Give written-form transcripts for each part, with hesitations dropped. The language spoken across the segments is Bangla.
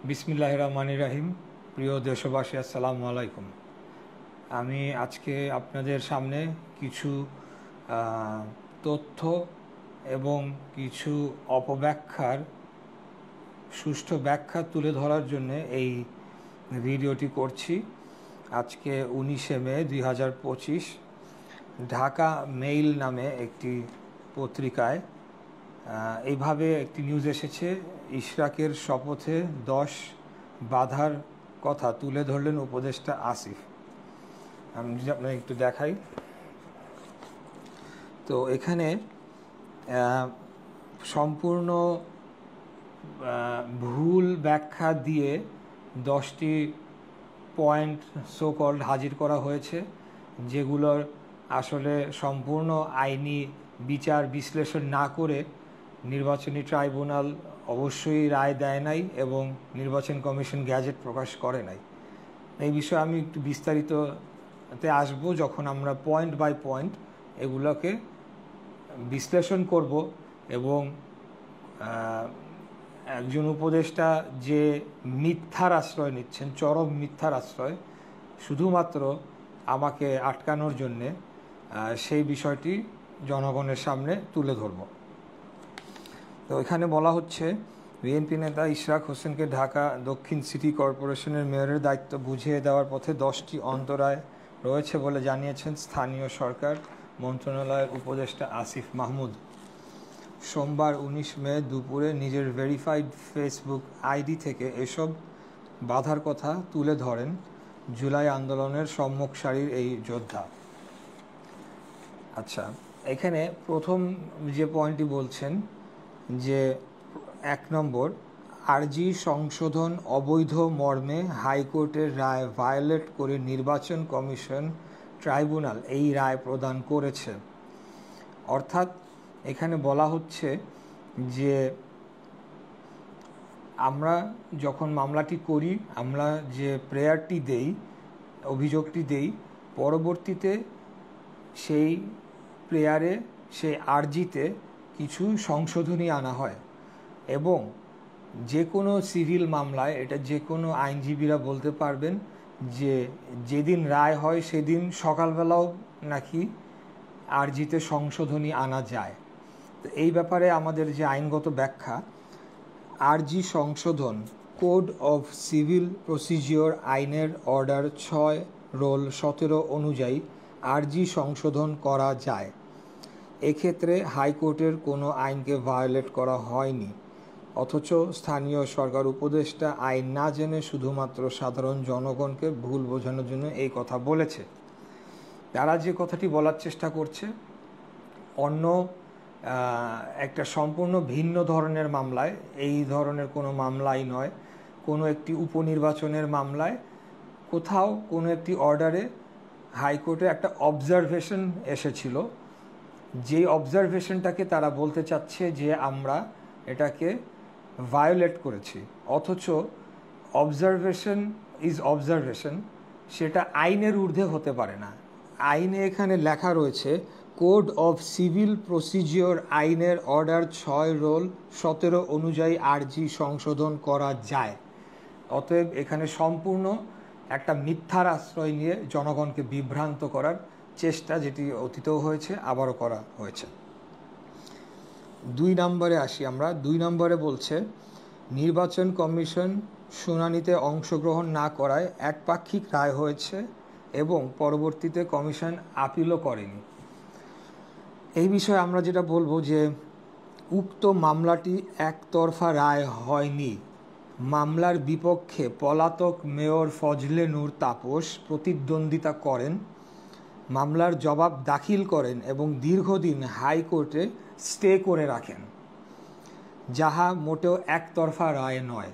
বিসমিল্লাহির রহমানির রহিম। প্রিয় দেশবাসী, আসসালামু আলাইকুম। আমি আজকে আপনাদের সামনে কিছু তথ্য এবং কিছু অপব্যাখ্যার সুষ্ঠু ব্যাখ্যা তুলে ধরার জন্য এই ভিডিওটি করছি। আজকে 19শে মে 2025 ঢাকা মেইল নামে একটি পত্রিকায় এইভাবে একটি নিউজ এসেছে। ইশরাকের শপথে 10 বাধার কথা তুলে ধরলেন উপদেষ্টা আসিফ। আমি যদি আপনাকে একটু দেখাই, তো এখানে সম্পূর্ণ ভুল ব্যাখ্যা দিয়ে 10টি পয়েন্ট সো কল্ড হাজির করা হয়েছে, যেগুলোর আসলে সম্পূর্ণ আইনি বিচার বিশ্লেষণ না করে নির্বাচনী ট্রাইব্যুনাল অবশ্যই রায় দেয় নাই এবং নির্বাচন কমিশন গ্যাজেট প্রকাশ করে নাই। এই বিষয়ে আমি একটু বিস্তারিততে আসব যখন আমরা পয়েন্ট বাই পয়েন্ট এগুলোকে বিশ্লেষণ করব এবং একজন উপদেষ্টা যে মিথ্যার আশ্রয় নিচ্ছেন, চরম মিথ্যার আশ্রয়, শুধুমাত্র আমাকে আটকানোর জন্যে, সেই বিষয়টি জনগণের সামনে তুলে ধরব। তো এখানে বলা হচ্ছে, বিএনপি নেতা ইশরাক হোসেনকে ঢাকা দক্ষিণ সিটি কর্পোরেশনের মেয়রের দায়িত্ব বুঝিয়ে দেওয়ার পথে 10টি অন্তরায় রয়েছে বলে জানিয়েছেন স্থানীয় সরকার মন্ত্রণালয়ের উপদেষ্টা আসিফ মাহমুদ। সোমবার 19 মে দুপুরে নিজের ভেরিফাইড ফেসবুক আইডি থেকে এসব বাধার কথা তুলে ধরেন জুলাই আন্দোলনের সম্মুখ সারির এই যোদ্ধা। আচ্ছা, এখানে প্রথম যে পয়েন্টটি বলছেন যে 1 নম্বর, আরজি সংশোধন অবৈধ মর্মে হাইকোর্টের রায় ভায়োলেট করে নির্বাচন কমিশন ট্রাইব্যুনাল এই রায় প্রদান করেছে। অর্থাৎ এখানে বলা হচ্ছে যে আমরা যখন মামলাটি করি, আমরা যে প্রেয়ারটি দেই, অভিযোগটি দেই, পরবর্তীতে সেই প্রেয়ারে, সেই আরজিতে কিছু সংশোধনী আনা হয় এবং যে কোনো সিভিল মামলায় এটা যে কোনো আইনজীবীরা বলতে পারবেন যে যেদিন রায় হয় সেদিন সকালবেলাও নাকি আরজিতে সংশোধনী আনা যায়। তো এই ব্যাপারে আমাদের যে আইনগত ব্যাখ্যা, আরজি সংশোধন কোড অফ সিভিল প্রসিজিওর আইনের অর্ডার 6/17 অনুযায়ী আরজি সংশোধন করা যায়। এক্ষেত্রে হাইকোর্টের কোনো আইনকে ভায়োলেট করা হয়নি, অথচ স্থানীয় সরকার উপদেষ্টা আইন না জেনে শুধুমাত্র সাধারণ জনগণকে ভুল বোঝানোর জন্য এই কথা বলেছে। তারা যে কথাটি বলার চেষ্টা করছে, অন্য একটা সম্পূর্ণ ভিন্ন ধরনের মামলায়, এই ধরনের কোনো মামলাই নয়, কোনো একটি উপনির্বাচনের মামলায় কোথাও কোনো একটি অর্ডারে হাইকোর্টে একটা অবজারভেশন এসেছিল, যেই অবজারভেশনটাকে তারা বলতে চাচ্ছে যে আমরা এটাকে ভায়োলেট করেছি, অথচ অবজারভেশন ইজ অবজারভেশন, সেটা আইনের ঊর্ধ্বে হতে পারে না। আইনে এখানে লেখা রয়েছে কোড অফ সিভিল প্রসিজিওর আইনের অর্ডার 6/17 অনুযায়ী আরজি সংশোধন করা যায়। অতএব এখানে সম্পূর্ণ একটা মিথ্যার আশ্রয় নিয়ে জনগণকে বিভ্রান্ত করার চেষ্টা, যেটি অতীতেও হয়েছে, আবারও করা হয়েছে। 2 নম্বরে আসি আমরা। 2 নম্বরে বলছে, নির্বাচন কমিশন শুনানিতে অংশগ্রহণ না করায় একপাক্ষিক রায় হয়েছে এবং পরবর্তীতে কমিশন আপিলও করেনি। এই বিষয়ে আমরা যেটা বলবো যে উক্ত মামলাটি একতরফা রায় হয়নি। মামলার বিপক্ষে পলাতক মেয়র ফজলে নূর তাপস প্রতিদ্বন্দ্বিতা করেন, মামলার জবাব দাখিল করেন এবং দীর্ঘদিন হাইকোর্টে স্টে করে রাখেন, যাহা মোটেও একতরফা রায় নয়।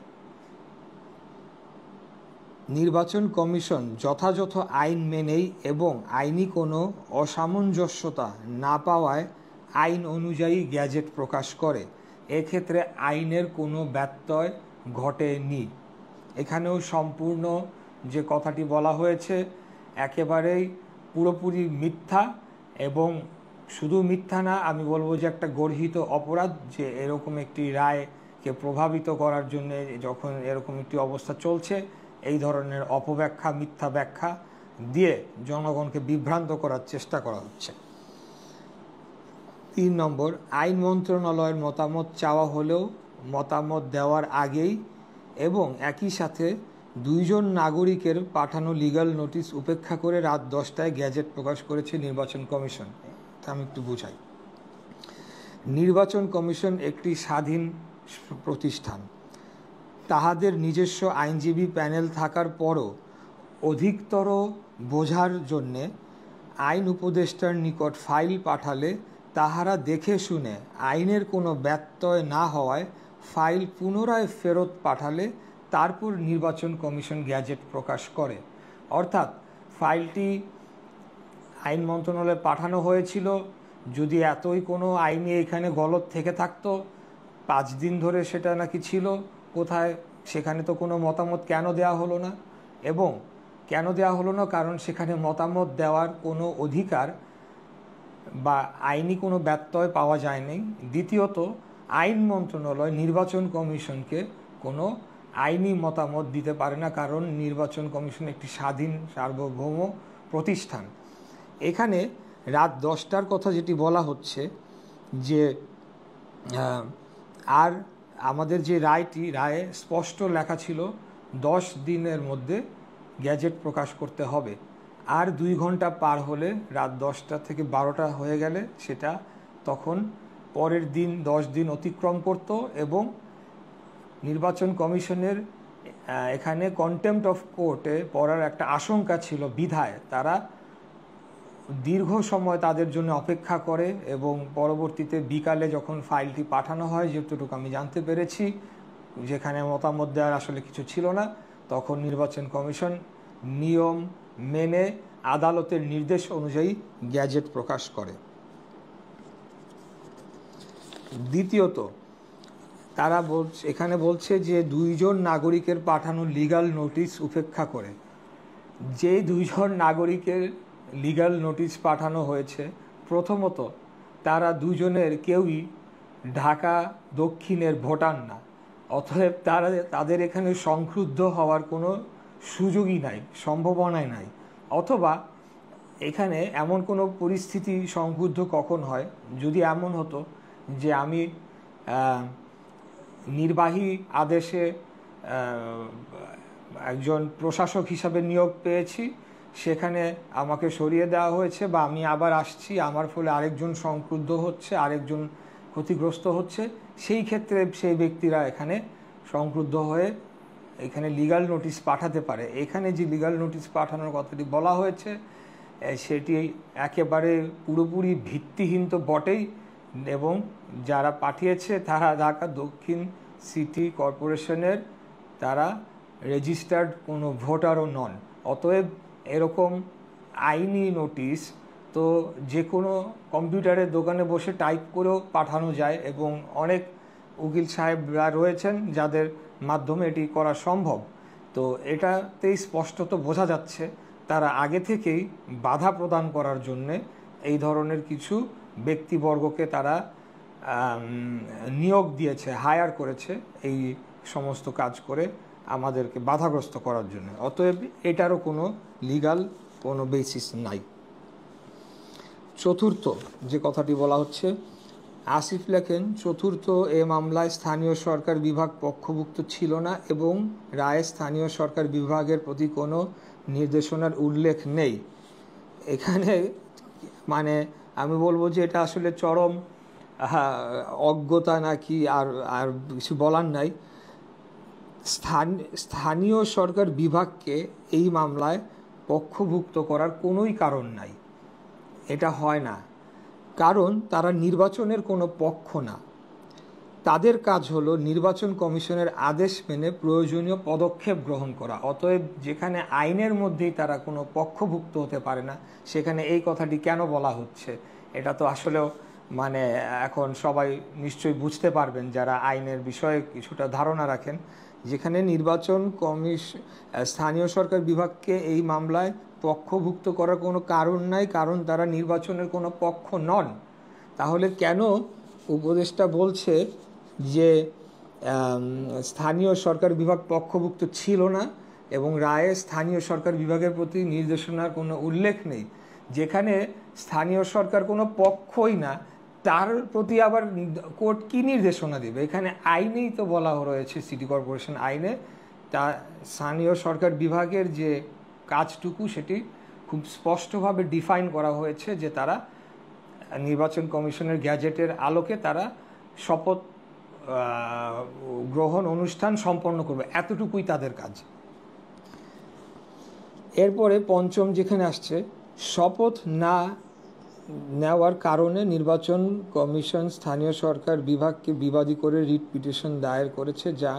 নির্বাচন কমিশন যথাযথ আইন মেনেই এবং আইনি কোনো অসামঞ্জস্যতা না পাওয়ায় আইন অনুযায়ী গ্যাজেট প্রকাশ করে। এক্ষেত্রে আইনের কোনো ব্যত্যয় ঘটেনি। এখানেও সম্পূর্ণ যে কথাটি বলা হয়েছে একেবারেই পুরোপুরি মিথ্যা, এবং শুধু মিথ্যা না, আমি বলবো যে একটা গর্হিত অপরাধ যে এরকম একটি রায় কে প্রভাবিত করার জন্য যখন এরকম একটি অবস্থা চলছে, এই ধরনের অপব্যাখ্যা, মিথ্যা ব্যাখ্যা দিয়ে জনগণকে বিভ্রান্ত করার চেষ্টা করা হচ্ছে। 3 নম্বর, আইন মন্ত্রণালয়ের মতামত চাওয়া হলেও মতামত দেওয়ার আগেই এবং একই সাথে 2 জন নাগরিকের পাঠানো লিগ্যাল নোটিশ উপেক্ষা করে রাত 10টায় গ্যাজেট প্রকাশ করেছে নির্বাচন কমিশন। তা আমি একটু বুঝাই। নির্বাচন কমিশন একটি স্বাধীন প্রতিষ্ঠান। তাহাদের নিজস্ব আইনজীবী প্যানেল থাকার পরও অধিকতর বোঝার জন্যে আইন উপদেষ্টার নিকট ফাইল পাঠালে তাহারা দেখে শুনে আইনের কোনো ব্যত্যয় না হওয়ায় ফাইল পুনরায় ফেরত পাঠালে তারপর নির্বাচন কমিশন গ্যাজেট প্রকাশ করে। অর্থাৎ ফাইলটি আইন মন্ত্রণালয়ে পাঠানো হয়েছিল, যদি এতই কোনো আইনে এখানে গলত থেকে থাকতো, 5 দিন ধরে সেটা নাকি ছিল কোথায়, সেখানে তো কোনো মতামত কেন দেওয়া হলো না? এবং কেন দেওয়া হলো না? কারণ সেখানে মতামত দেওয়ার কোনো অধিকার বা আইনি কোনো ব্যত্যয় পাওয়া যায়নি। দ্বিতীয়ত, আইন মন্ত্রণালয় নির্বাচন কমিশনকে কোনো আইনি মতামত দিতে পারে না, কারণ নির্বাচন কমিশন একটি স্বাধীন সার্বভৌম প্রতিষ্ঠান। এখানে রাত 10টার কথা যেটি বলা হচ্ছে, যে আর আমাদের যে রায়ে স্পষ্ট লেখা ছিল 10 দিনের মধ্যে গ্যাজেট প্রকাশ করতে হবে। আর 2 ঘন্টা পার হলে, রাত 10টা থেকে 12টা হয়ে গেলে, সেটা তখন পরের দিন 10 দিন অতিক্রম করত এবং নির্বাচন কমিশনের এখানে কন্টেম্পট অফ কোর্টে পড়ার একটা আশঙ্কা ছিল বিধায় তারা দীর্ঘ সময় তাদের জন্য অপেক্ষা করে এবং পরবর্তীতে বিকালে যখন ফাইলটি পাঠানো হয়, যেটুকু আমি জানতে পেরেছি, যেখানে মতামত দেওয়ার আসলে কিছু ছিল না, তখন নির্বাচন কমিশন নিয়ম মেনে আদালতের নির্দেশ অনুযায়ী গ্যাজেট প্রকাশ করে। দ্বিতীয়ত, তারা এখানে বলছে যে 2 জন নাগরিকের পাঠানো লিগ্যাল নোটিশ উপেক্ষা করে। যে 2 জন নাগরিকের লিগ্যাল নোটিশ পাঠানো হয়েছে, প্রথমত তারা 2 জনের কেউই ঢাকা দক্ষিণের ভোটার না, অতএব তাদের এখানে সংক্ষুব্ধ হওয়ার কোনো সুযোগই নাই, সম্ভাবনাই নাই। অথবা এখানে এমন কোনো পরিস্থিতি সংক্ষুব্ধ কখন হয়, যদি এমন হতো যে আমি নির্বাহী আদেশে একজন প্রশাসক হিসাবে নিয়োগ পেয়েছি, সেখানে আমাকে সরিয়ে দেওয়া হয়েছে বা আমি আবার আসছি, আমার ফলে আরেকজন সংক্রুদ্ধ হচ্ছে, আরেকজন ক্ষতিগ্রস্ত হচ্ছে, সেই ক্ষেত্রে সেই ব্যক্তিরা এখানে সংক্রুদ্ধ হয়ে এখানে লিগ্যাল নোটিশ পাঠাতে পারে। এখানে যে লিগ্যাল নোটিশ পাঠানোর কথাটি বলা হয়েছে, সেটি একেবারে পুরোপুরি ভিত্তিহীন তো বটেই, এবং যারা পাঠিয়েছে তারা ঢাকা দক্ষিণ সিটি কর্পোরেশনের তারা রেজিস্টার্ড কোনো ভোটারও নন। অতএব এরকম আইনি নোটিশ তো যে কোনো কম্পিউটারের দোকানে বসে টাইপ করেও পাঠানো যায়, এবং অনেক উকিল সাহেবরা রয়েছেন যাদের মাধ্যমে এটি করা সম্ভব। তো এটাতেই স্পষ্টত বোঝা যাচ্ছে তারা আগে থেকেই বাধা প্রদান করার জন্যে এই ধরনের কিছু ব্যক্তিবর্গকে তারা নিয়োগ দিয়েছে, হায়ার করেছে এই সমস্ত কাজ করে আমাদেরকে বাধাগ্রস্ত করার জন্য। অতএব এটারও কোনো লিগ্যাল কোনো বেসিস নাই। চতুর্থ যে কথাটি বলা হচ্ছে, আসিফ লেখেন, চতুর্থ এ মামলায় স্থানীয় সরকার বিভাগ পক্ষভুক্ত ছিল না এবং রায়ে স্থানীয় সরকার বিভাগের প্রতি কোনো নির্দেশনার উল্লেখ নেই। এখানে মানে আমি বলবো যে এটা আসলে চরম অজ্ঞতা নাকি, আর কিছু বলার নাই। স্থানীয় সরকার বিভাগকে এই মামলায় পক্ষভুক্ত করার কোনোই কারণ নাই, এটা হয় না, কারণ তারা নির্বাচনের কোনো পক্ষ না। তাদের কাজ হলো নির্বাচন কমিশনের আদেশ মেনে প্রয়োজনীয় পদক্ষেপ গ্রহণ করা। অতএব যেখানে আইনের মধ্যেই তারা কোনো পক্ষভুক্ত হতে পারে না, সেখানে এই কথাটি কেন বলা হচ্ছে, এটা তো আসলেও মানে এখন সবাই নিশ্চয়ই বুঝতে পারবেন যারা আইনের বিষয়ে কিছুটা ধারণা রাখেন, যেখানে নির্বাচন স্থানীয় সরকার বিভাগকে এই মামলায় পক্ষভুক্ত করার কোনো কারণ নাই, কারণ তারা নির্বাচনের কোনো পক্ষ নন। তাহলে কেন উপদেষ্টা বলছে যে স্থানীয় সরকার বিভাগ পক্ষভুক্ত ছিল না এবং রায়ে স্থানীয় সরকার বিভাগের প্রতি নির্দেশনার কোনো উল্লেখ নেই। যেখানে স্থানীয় সরকার কোনো পক্ষই না, তার প্রতি আবার কোর্ট কি নির্দেশনা দেবে? এখানে আইনেই তো বলা রয়েছে, সিটি কর্পোরেশন আইনে তা স্থানীয় সরকার বিভাগের যে কাজটুকু সেটি খুব স্পষ্টভাবে ডিফাইন করা হয়েছে যে তারা নির্বাচন কমিশনের গ্যাজেটের আলোকে তারা শপথ গ্রহণ অনুষ্ঠান সম্পন্ন করবে, এতটুকুই তাদের কাজ। এরপরে পঞ্চম যেখানে আসছে, শপথ না নেওয়ার কারণে নির্বাচন কমিশন স্থানীয় সরকার বিভাগকে বিবাদী করে রিট পিটিশন দায়ের করেছে, যা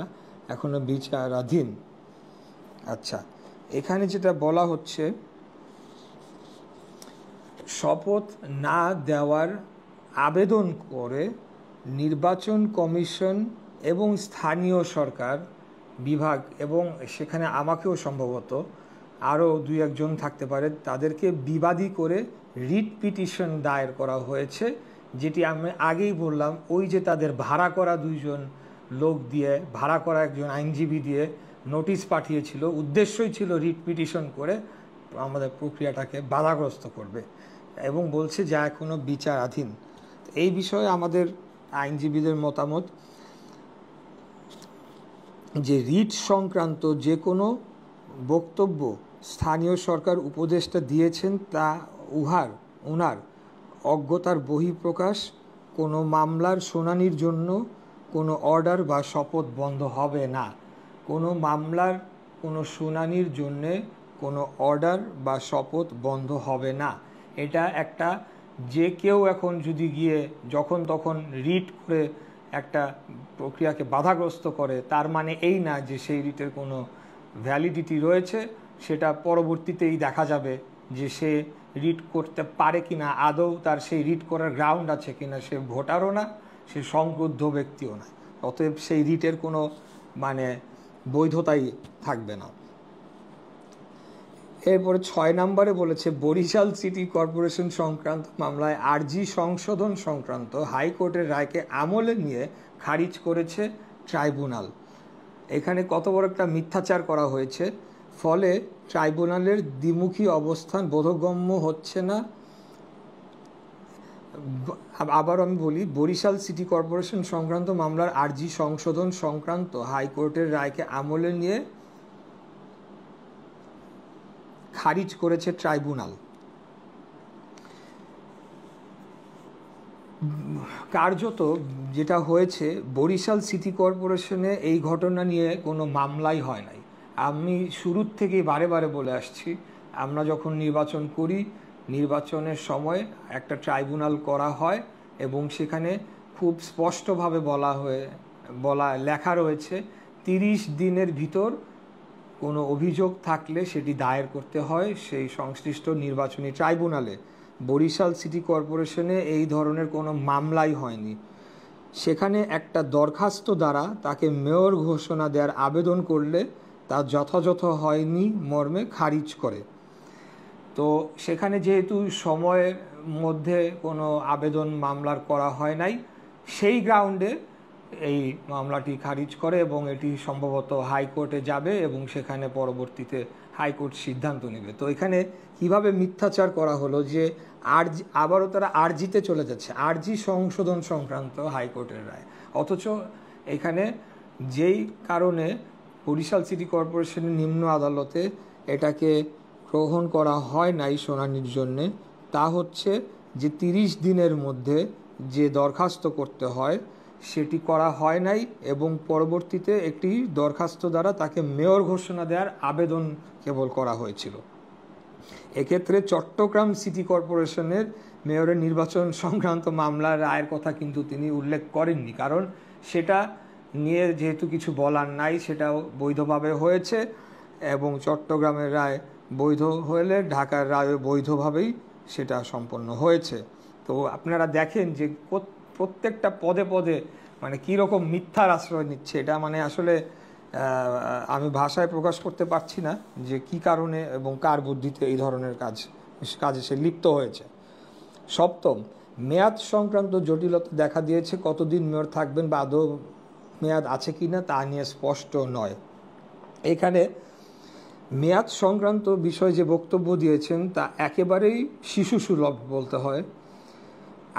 এখনো বিচারাধীন। আচ্ছা, এখানে যেটা বলা হচ্ছে, শপথ না দেওয়ার আবেদন করে নির্বাচন কমিশন এবং স্থানীয় সরকার বিভাগ, এবং সেখানে আমাকেও সম্ভবত আরও 2-1 থাকতে পারে, তাদেরকে বিবাদী করে রিট পিটিশন দায়ের করা হয়েছে, যেটি আমি আগেই বললাম, ওই যে তাদের ভাড়া করা 2 লোক দিয়ে, ভাড়া করা একজন আইনজীবী দিয়ে নোটিশ পাঠিয়েছিল, উদ্দেশ্যই ছিল রিট পিটিশন করে আমাদের প্রক্রিয়াটাকে বাধাগ্রস্ত করবে, এবং বলছে যা এখনো বিচারাধীন। এই বিষয়ে আমাদের আইনজীবীদের মতামত যে রিট সংক্রান্ত যে কোনো বক্তব্য স্থানীয় সরকার উপদেষ্টা দিয়েছেন তা ওনার অজ্ঞতার বহিঃপ্রকাশ। কোনো মামলার শুনানির জন্য কোনো অর্ডার বা শপথ বন্ধ হবে না। কোনো মামলার কোনো শুনানির জন্যে কোনো অর্ডার বা শপথ বন্ধ হবে না। এটা একটা, যে কেউ এখন যদি গিয়ে যখন তখন রিট করে একটা প্রক্রিয়াকে বাধাগ্রস্ত করে, তার মানে এই না যে সেই রিটের কোনো ভ্যালিডিটি রয়েছে। সেটা পরবর্তীতেই দেখা যাবে যে সে রিট করতে পারে কিনা, আদৌ তার সেই রিট করার গ্রাউন্ড আছে কিনা। সে ভোটারও না, সে সংক্রুদ্ধ ব্যক্তিও না, অতএব সেই রিটের কোনো বৈধতাই থাকবে না। এরপরে 6 নম্বরে বলেছে, বরিশাল সিটি কর্পোরেশন সংক্রান্ত মামলায় আরজি সংশোধন সংক্রান্ত হাইকোর্টের রায়কে আমলে নিয়ে খারিজ করেছে ট্রাইব্যুনাল। এখানে কত বড় একটা মিথ্যাচার করা হয়েছে, ফলে ট্রাইব্যুনালের দ্বিমুখী অবস্থান বোধগম্য হচ্ছে না। আবার আমি বলি, বরিশাল সিটি কর্পোরেশন সংক্রান্ত মামলার আরজি সংশোধন সংক্রান্ত হাইকোর্টের রায়কে আমলে নিয়ে খারিজ করেছে ট্রাইব্যুনাল। কার্যত যেটা হয়েছে, বরিশাল সিটি কর্পোরেশনে এই ঘটনা নিয়ে কোনো মামলাই হয় নাই। আমি শুরুর থেকেই বারে বারে বলে আসছি, আমরা যখন নির্বাচন করি, নির্বাচনের সময় একটা ট্রাইব্যুনাল করা হয় এবং সেখানে খুব স্পষ্টভাবে লেখা রয়েছে 30 দিনের ভিতর কোনো অভিযোগ থাকলে সেটি দায়ের করতে হয় সেই সংশ্লিষ্ট নির্বাচনী ট্রাইব্যুনালে। বরিশাল সিটি কর্পোরেশনে এই ধরনের কোনো মামলাই হয়নি। সেখানে একটা দরখাস্ত দ্বারা তাকে মেয়র ঘোষণা দেওয়ার আবেদন করলে তা যথাযথ হয়নি মর্মে খারিজ করে। তো সেখানে যেহেতু সময়ের মধ্যে কোনো আবেদন মামলার করা হয় নাই, সেই গ্রাউন্ডে এই মামলাটি খারিজ করে এবং এটি সম্ভবত হাইকোর্টে যাবে এবং সেখানে পরবর্তীতে হাইকোর্ট সিদ্ধান্ত নেবে। তো এখানে কিভাবে মিথ্যাচার করা হলো যে আবারও তারা আরজিতে চলে যাচ্ছে, আরজি সংশোধন সংক্রান্ত হাইকোর্টের রায়, অথচ এখানে যেই কারণে বরিশাল সিটি কর্পোরেশনের নিম্ন আদালতে এটাকে গ্রহণ করা হয় নাই শুনানির জন্যে, তা হচ্ছে যে 30 দিনের মধ্যে যে দরখাস্ত করতে হয় সেটি করা হয় নাই এবং পরবর্তীতে একটি দরখাস্ত দ্বারা তাকে মেয়র ঘোষণা দেওয়ার আবেদন কেবল করা হয়েছিল। এক্ষেত্রে চট্টগ্রাম সিটি কর্পোরেশনের মেয়রের নির্বাচন সংক্রান্ত মামলার রায়ের কথা কিন্তু তিনি উল্লেখ করেননি, কারণ সেটা নিয়ে যেহেতু কিছু বলার নাই, সেটাও বৈধভাবে হয়েছে এবং চট্টগ্রামের রায় বৈধ হলে ঢাকার রায় বৈধভাবেই সেটা সম্পন্ন হয়েছে। তো আপনারা দেখেন যে প্রত্যেকটা পদে পদে কীরকম মিথ্যার আশ্রয় নিচ্ছে, এটা আসলে আমি ভাষায় প্রকাশ করতে পারছি না যে কি কারণে এবং কার বুদ্ধিতে এই ধরনের কাজে সে লিপ্ত হয়েছে। সপ্তম, মেয়াদ সংক্রান্ত জটিলতা দেখা দিয়েছে, কতদিন মেয়র থাকবেন বা আদৌ মেয়াদ আছে কি না তা নিয়ে স্পষ্ট নয়। এখানে মেয়াদ সংক্রান্ত বিষয়ে যে বক্তব্য দিয়েছেন তা একেবারেই শিশুসুলভ বলতে হয়।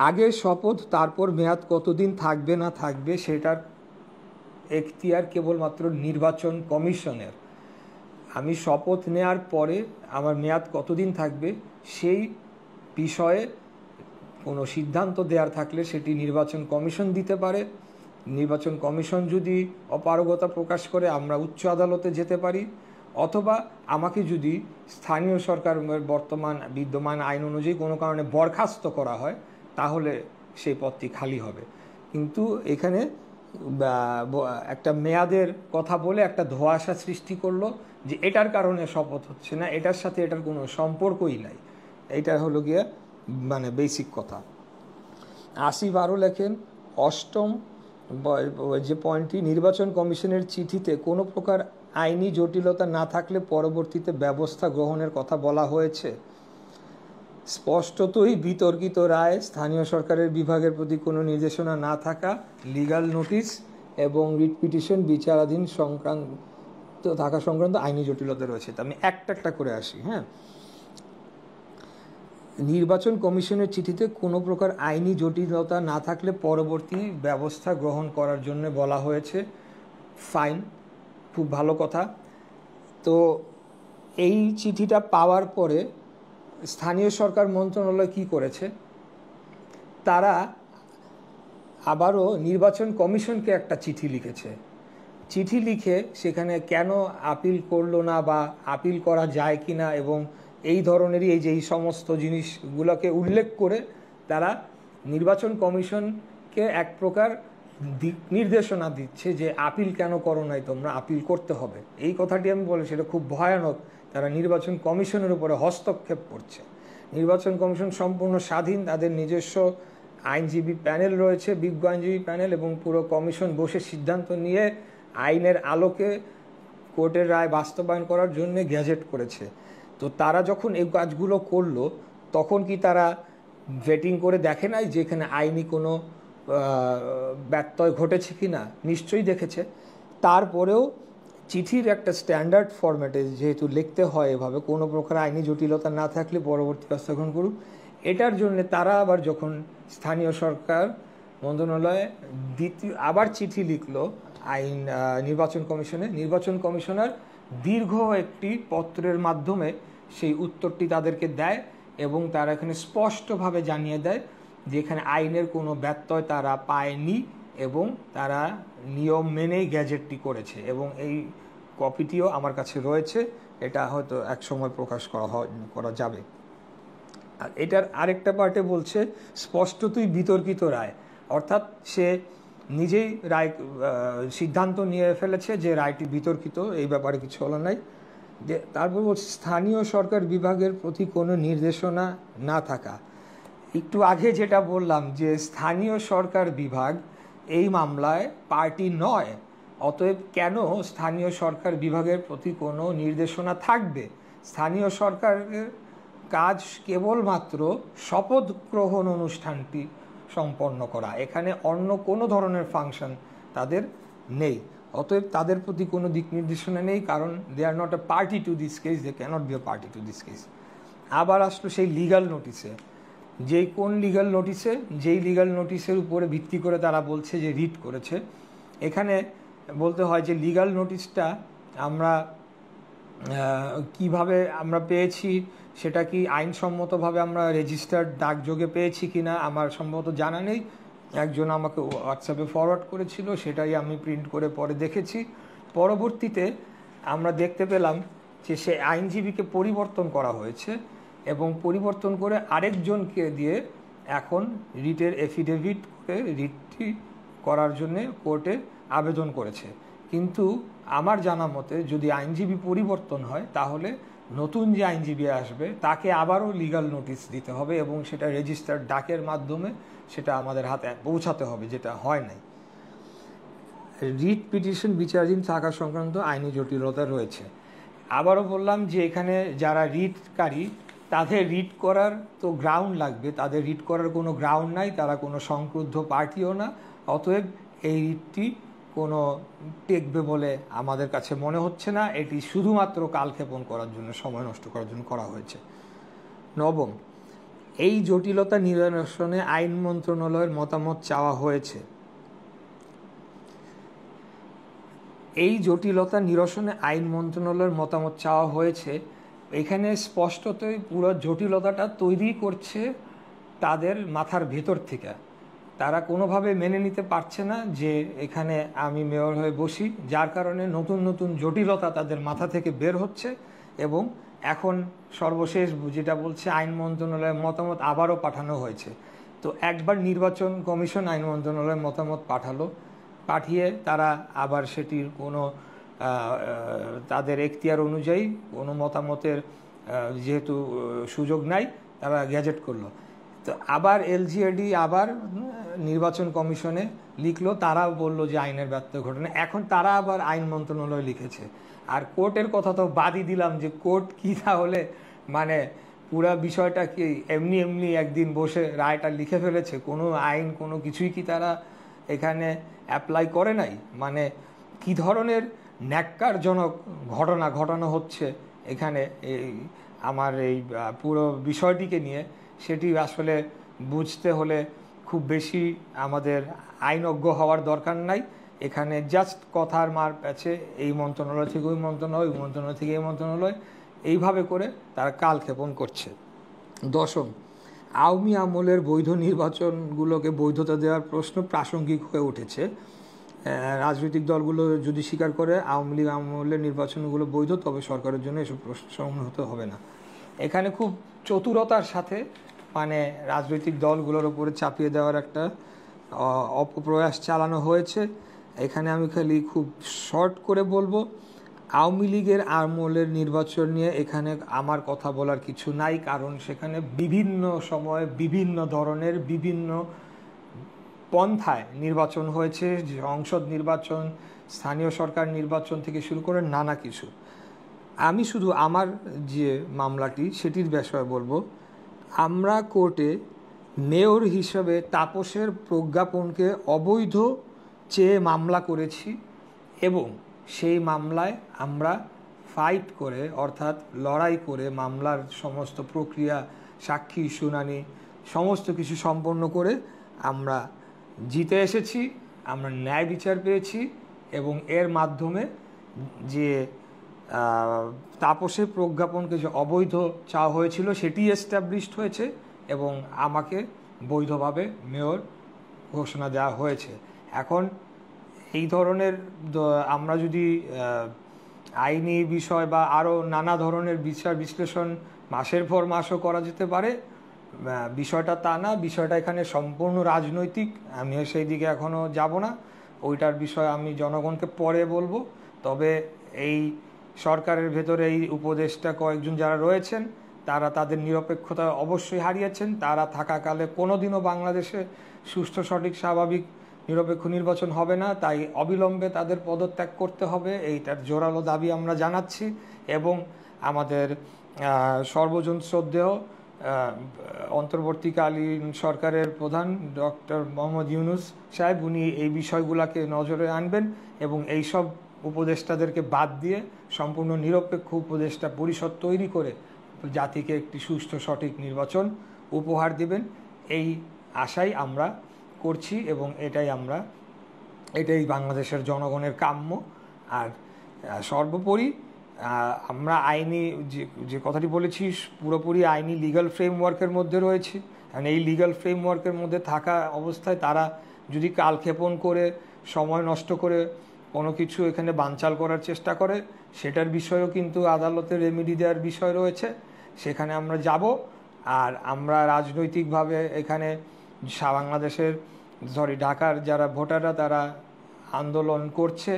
আগে শপথ, তারপর মেয়াদ কতদিন থাকবে না থাকবে সেটার এখতিয়ার কেবলমাত্র নির্বাচন কমিশনের। আমি শপথ নেওয়ার পরে আমার মেয়াদ কতদিন থাকবে সেই বিষয়ে কোনো সিদ্ধান্ত দেওয়ার থাকলে সেটি নির্বাচন কমিশন দিতে পারে। নির্বাচন কমিশন যদি অপারগতা প্রকাশ করে আমরা উচ্চ আদালতে যেতে পারি, অথবা আমাকে যদি স্থানীয় সরকার বর্তমান বিদ্যমান আইন অনুযায়ী কোনো কারণে বরখাস্ত করা হয় তাহলে সেই পদটি খালি হবে। কিন্তু এখানে একটা মেয়াদের কথা বলে একটা ধোঁয়াশা সৃষ্টি করলো যে এটার কারণে শপথ হচ্ছে না, এটার সাথে এটার কোনো সম্পর্কই নাই। এইটা হলো গিয়ে মানে বেসিক কথা। আসিফ আরও লেখেন, অষ্টম যে পয়েন্টটি, নির্বাচন কমিশনের চিঠিতে কোনো প্রকার আইনি জটিলতা না থাকলে পরবর্তীতে ব্যবস্থা গ্রহণের কথা বলা হয়েছে। স্পষ্টতই বিতর্কিত রায়, স্থানীয় সরকারের বিভাগের প্রতি কোনো নির্দেশনা না থাকা, লিগ্যাল নোটিশ এবং রিট পিটিশন বিচারাধীন সংক্রান্ত আইনি জটিলতা রয়েছে। তা আমি একটা করে আসি। হ্যাঁ, নির্বাচন কমিশনের চিঠিতে কোনো প্রকার আইনি জটিলতা না থাকলে পরবর্তী ব্যবস্থা গ্রহণ করার জন্য বলা হয়েছে। ফাইন, খুব ভালো কথা। তো এই চিঠিটা পাওয়ার পরে স্থানীয় সরকার মন্ত্রণালয় কি করেছে, তারা আবারও নির্বাচন কমিশনকে একটা চিঠি লিখেছে। চিঠি লিখে সেখানে কেন আপিল করলো না বা আপিল করা যায় কি না এবং এই ধরনেরই এই সমস্ত জিনিসগুলোকে উল্লেখ করে তারা নির্বাচন কমিশনকে এক প্রকার দিক নির্দেশনা দিচ্ছে যে আপিল কেন করো নাই তোমরা, আপিল করতে হবে। এই কথাটি আমি বলি সেটা খুব ভয়ানক। তারা নির্বাচন কমিশনের উপরে হস্তক্ষেপ করছে। নির্বাচন কমিশন সম্পূর্ণ স্বাধীন, তাদের নিজস্ব আইনজীবী প্যানেল রয়েছে, বিজ্ঞ আইনজীবী প্যানেল, এবং পুরো কমিশন বসে সিদ্ধান্ত নিয়ে আইনের আলোকে কোর্টের রায় বাস্তবায়ন করার জন্য গ্যাজেট করেছে। তো তারা যখন এই কাজগুলো করলো তখন কি তারা ভেটিং করে দেখে নাই যে এখানে আইনি কোনো ব্যত্যয় ঘটেছে কি না? নিশ্চয়ই দেখেছে। তারপরেও চিঠির একটা স্ট্যান্ডার্ড ফরম্যাটে যেহেতু লিখতে হয় এভাবে, কোনো প্রকার আইনি জটিলতা না থাকলে পরবর্তী ব্যবস্থা গ্রহণ করুক, এটার জন্য তারা আবার যখন স্থানীয় সরকার মন্ত্রণালয়ে আবার চিঠি লিখলো নির্বাচন কমিশনে, নির্বাচন কমিশনার দীর্ঘ একটি পত্রের মাধ্যমে সেই উত্তরটি তাদেরকে দেয় এবং তারা এখানে স্পষ্টভাবে জানিয়ে দেয় যে এখানে আইনের কোনো ব্যত্যয় তারা পায়নি এবং তারা নিয়ম মেনেই গ্যাজেটটি করেছে। এবং এই কপিটিও আমার কাছে রয়েছে, এটা হয়তো এক সময় প্রকাশ করা যাবে। আর এটার আরেকটা পার্টে বলছে স্পষ্টতই বিতর্কিত রায়, অর্থাৎ সে নিজেই রায় সিদ্ধান্ত নিয়ে ফেলেছে যে রায়টি বিতর্কিত, এই ব্যাপারে কিছু হলো নাই। যে তারপর বলছে স্থানীয় সরকার বিভাগের প্রতি কোনো নির্দেশনা না থাকা। একটু আগে যেটা বললাম যে স্থানীয় সরকার বিভাগ এই মামলায় পার্টি নয়, অতএব কেন স্থানীয় সরকার বিভাগের প্রতি কোনো নির্দেশনা থাকবে? স্থানীয় সরকারের কাজ কেবলমাত্র শপথ গ্রহণ অনুষ্ঠানটি সম্পন্ন করা, এখানে অন্য কোনো ধরনের ফাংশন তাদের নেই। অতএব তাদের প্রতি কোনো দিক নির্দেশনা নেই, কারণ they are not a party to this case, they cannot be a party to this case. আবার আসলো সেই লিগাল নোটিসে, কোন লিগাল নোটিসে, যেই লিগাল নোটিসের উপরে ভিত্তি করে তারা বলছে যে রিট করেছে। এখানে বলতে হয় যে লিগাল নোটিসটা আমরা কিভাবে আমরা পেয়েছি, সেটা কি আইনসম্মতভাবে আমরা রেজিস্টার্ড ডাকযোগে পেয়েছি কিনা আমার সম্ভবত জানা নেই। একজন আমাকে হোয়াটসঅ্যাপে ফরওয়ার্ড করেছিল, সেটাই আমি প্রিন্ট করে পরে দেখেছি। পরবর্তীতে আমরা দেখতে পেলাম যে সে আইনজীবীকে পরিবর্তন করা হয়েছে এবং পরিবর্তন করে আরেকজনকে দিয়ে এখন রিটের এফিডেভিট করে রিটটি করার জন্যে কোর্টে আবেদন করেছে। কিন্তু আমার জানা মতে যদি আইনজীবী পরিবর্তন হয় তাহলে নতুন যে আইনজীবী আসবে তাকে আবারও লিগাল নোটিশ দিতে হবে এবং সেটা রেজিস্টার্ড ডাকের মাধ্যমে সেটা আমাদের হাতে পৌঁছাতে হবে, যেটা হয় নাই। রিট পিটিশন বিচারাধীন থাকা সংক্রান্ত আইনি জটিলতা রয়েছে। আবারও বললাম যে এখানে যারা রিটকারী তাদের রিট করার তো গ্রাউন্ড লাগবে, তাদের রিট করার কোনো গ্রাউন্ড নাই, তারা কোনো সংক্রুদ্ধ পার্টিও না, অতএব এই রিটটি কোনো টেকবে বলে আমাদের কাছে মনে হচ্ছে না। এটি শুধুমাত্র কালক্ষেপণ করার জন্য, সময় নষ্ট করার জন্য করা হয়েছে। নবম, এই জটিলতা নিরসনে আইন মন্ত্রণালয়ের মতামত চাওয়া হয়েছে। এই জটিলতা নিরসনে আইন মন্ত্রণালয়ের মতামত চাওয়া হয়েছে। এখানে স্পষ্টতই পুরো জটিলতাটা তৈরি করছে তাদের মাথার ভেতর থেকে। তারা কোনোভাবে মেনে নিতে পারছে না যে এখানে আমি মেয়র হয়ে বসি, যার কারণে নতুন নতুন জটিলতা তাদের মাথা থেকে বের হচ্ছে। এবং এখন সর্বশেষ যেটা বলছে, আইন মন্ত্রণালয়ের মতামত আবারও পাঠানো হয়েছে। তো একবার নির্বাচন কমিশন আইন মন্ত্রণালয়ের মতামত পাঠিয়ে তারা আবার সেটির কোনো তাদের এখতিয়ার অনুযায়ী কোনো মতামতের যেহেতু সুযোগ নাই, তারা গ্যাজেট করলো। তো আবার এলজিএডি আবার নির্বাচন কমিশনে লিখলো, তারা বলল যে আইনের ব্যর্থ ঘটনা। এখন তারা আবার আইন মন্ত্রণালয় লিখেছে। আর কোর্টের কথা তো বাদই দিলাম, যে কোর্ট কি তাহলে মানে পুরা বিষয়টা কি এমনি একদিন বসে রায়টা লিখে ফেলেছে? কোনো আইন কোনো কিছুই কি তারা এখানে অ্যাপ্লাই করে নাই? মানে কি ধরনের ন্যাক্কারজনক ঘটনা ঘটানো হচ্ছে এখানে এই আমার এই পুরো বিষয়টিকে নিয়ে, সেটি আসলে বুঝতে হলে খুব বেশি আমাদের আইনজ্ঞ হওয়ার দরকার নাই। এখানে জাস্ট কথার মার প্যাচে এই মন্ত্রণালয় থেকে ওই মন্ত্রণালয়, ওই মন্ত্রণালয় থেকে এই মন্ত্রণালয়, এইভাবে করে তারা কালক্ষেপণ করছে। দশম, আওয়ামী আমলের বৈধ নির্বাচনগুলোকে বৈধতা দেওয়ার প্রশ্ন প্রাসঙ্গিক হয়ে উঠেছে। রাজনৈতিক দলগুলো যদি স্বীকার করে আওয়ামী লীগ আমলের নির্বাচনগুলো বৈধ, তবে সরকারের জন্য এসব প্রশ্ন সম্মুখীন হবে না। এখানে খুব চতুরতার সাথে মানে রাজনৈতিক দলগুলোর উপরে চাপিয়ে দেওয়ার একটা অপপ্রয়াস চালানো হয়েছে। এখানে আমি খালি খুব শর্ট করে বলবো, আওয়ামী লীগের আমলের নির্বাচন নিয়ে এখানে আমার কথা বলার কিছু নাই, কারণ সেখানে বিভিন্ন সময়ে বিভিন্ন ধরনের বিভিন্ন পন্থায় নির্বাচন হয়েছে, সংসদ নির্বাচন, স্থানীয় সরকার নির্বাচন থেকে শুরু করে নানা কিছু। আমি শুধু আমার যে মামলাটি সেটির বিষয়ে বলবো। আমরা কোর্টে মেয়র হিসেবে তাপসের প্রজ্ঞাপনকে অবৈধ চেয়ে মামলা করেছি এবং সেই মামলায় আমরা ফাইট করে, অর্থাৎ লড়াই করে, মামলার সমস্ত প্রক্রিয়া, সাক্ষী, শুনানি সমস্ত কিছু সম্পন্ন করে আমরা জিতে এসেছি। আমরা ন্যায় বিচার পেয়েছি এবং এর মাধ্যমে যে তাপসের প্রজ্ঞাপনকে যে অবৈধ চাওয়া হয়েছিল সেটি এস্টাবলিশড হয়েছে এবং আমাকে বৈধভাবে মেয়র ঘোষণা দেওয়া হয়েছে। এখন এই ধরনের আমরা যদি আইনি বিষয় বা আরও নানা ধরনের বিচার বিশ্লেষণ মাসের পর মাসও করা যেতে পারে, বিষয়টা তা না। বিষয়টা এখানে সম্পূর্ণ রাজনৈতিক। আমিও সেই দিকে এখনও যাব না, ওইটার বিষয় আমি জনগণকে পরে বলবো। তবে এই সরকারের ভেতরে এই উপদেষ্টা কয়েকজন যারা রয়েছেন, তারা তাদের নিরপেক্ষতা অবশ্যই হারিয়েছেন। তারা থাকাকালে কোনোদিনও বাংলাদেশে সুষ্ঠু, সঠিক, স্বাভাবিক, নিরপেক্ষ নির্বাচন হবে না। তাই অবিলম্বে তাদের পদত্যাগ করতে হবে, এইটার জোরালো দাবি আমরা জানাচ্ছি। এবং আমাদের সর্বজন শ্রদ্ধেয় অন্তর্বর্তীকালীন সরকারের প্রধান ডক্টর মোহাম্মদ ইউনূস সাহেব, উনি এই বিষয়গুলোকে নজরে আনবেন এবং এই সব উপদেষ্টাদেরকে বাদ দিয়ে সম্পূর্ণ নিরপেক্ষ উপদেষ্টা পরিষদ তৈরি করে জাতিকে একটি সুষ্ঠু, সঠিক নির্বাচন উপহার দেবেন, এই আশাই আমরা করছি এবং এটাই বাংলাদেশের জনগণের কাম্য। আর সর্বোপরি আমরা আইনি যে কথাটি বলেছি, পুরোপুরি আইনি লিগ্যাল ফ্রেমওয়ার্কের মধ্যে রয়েছে। কারণ এই লিগ্যাল ফ্রেমওয়ার্কের মধ্যে থাকা অবস্থায় তারা যদি কালক্ষেপণ করে, সময় নষ্ট করে কোনো কিছু এখানে বানচাল করার চেষ্টা করে, সেটার বিষয়েও কিন্তু আদালতের রেমেডি দেওয়ার বিষয় রয়েছে, সেখানে আমরা যাব। আর আমরা রাজনৈতিকভাবে এখানে বাংলাদেশের ঢাকার যারা ভোটাররা তারা আন্দোলন করছে,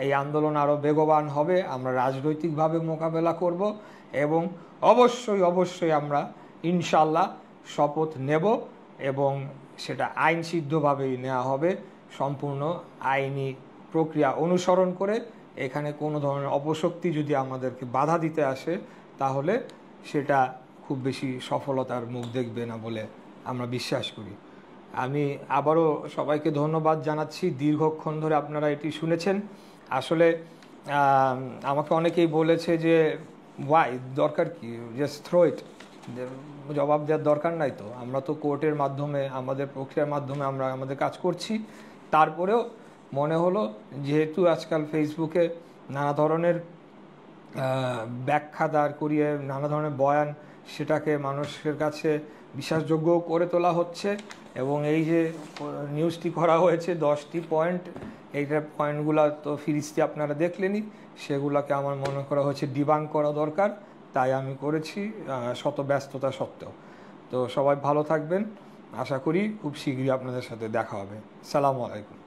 এই আন্দোলন আরও বেগবান হবে। আমরা রাজনৈতিকভাবে মোকাবেলা করব এবং অবশ্যই আমরা ইনশাল্লাহ শপথ নেব এবং সেটা আইনসিদ্ধভাবেই নেওয়া হবে, সম্পূর্ণ আইনি প্রক্রিয়া অনুসরণ করে। এখানে কোনো ধরনের অপশক্তি যদি আমাদেরকে বাধা দিতে আসে, তাহলে সেটা খুব বেশি সফলতার মুখ দেখবে না বলে আমরা বিশ্বাস করি। আমি আবারও সবাইকে ধন্যবাদ জানাচ্ছি, দীর্ঘক্ষণ ধরে আপনারা এটি শুনেছেন। আসলে আমাকে অনেকেই বলেছে যে ওয়াই, দরকার কি, জাস্ট থ্রো ইট, জবাব দেওয়ার দরকার নাই তো, আমরা তো কোর্টের মাধ্যমে, আমাদের প্রক্রিয়ার মাধ্যমে আমরা আমাদের কাজ করছি। তারপরেও মনে হলো যেহেতু আজকাল ফেসবুকে নানা ধরনের ব্যাখ্যা দাঁড় করিয়ে নানা ধরনের বয়ান, সেটাকে মানুষের কাছে বিশ্বাসযোগ্য করে তোলা হচ্ছে, এবং এই যে নিউজটি করা হয়েছে 10টি পয়েন্ট, এইটার পয়েন্টগুলো তো ফিরিস্তি আপনারা দেখলেনই, সেগুলোকে আমার মনে করা হয়েছে ডিবাঙ্ক করা দরকার, তাই আমি করেছি শত ব্যস্ততা সত্ত্বেও। তো সবাই ভালো থাকবেন, আশা করি খুব শীঘ্রই আপনাদের সাথে দেখা হবে। সালামু আলাইকুম।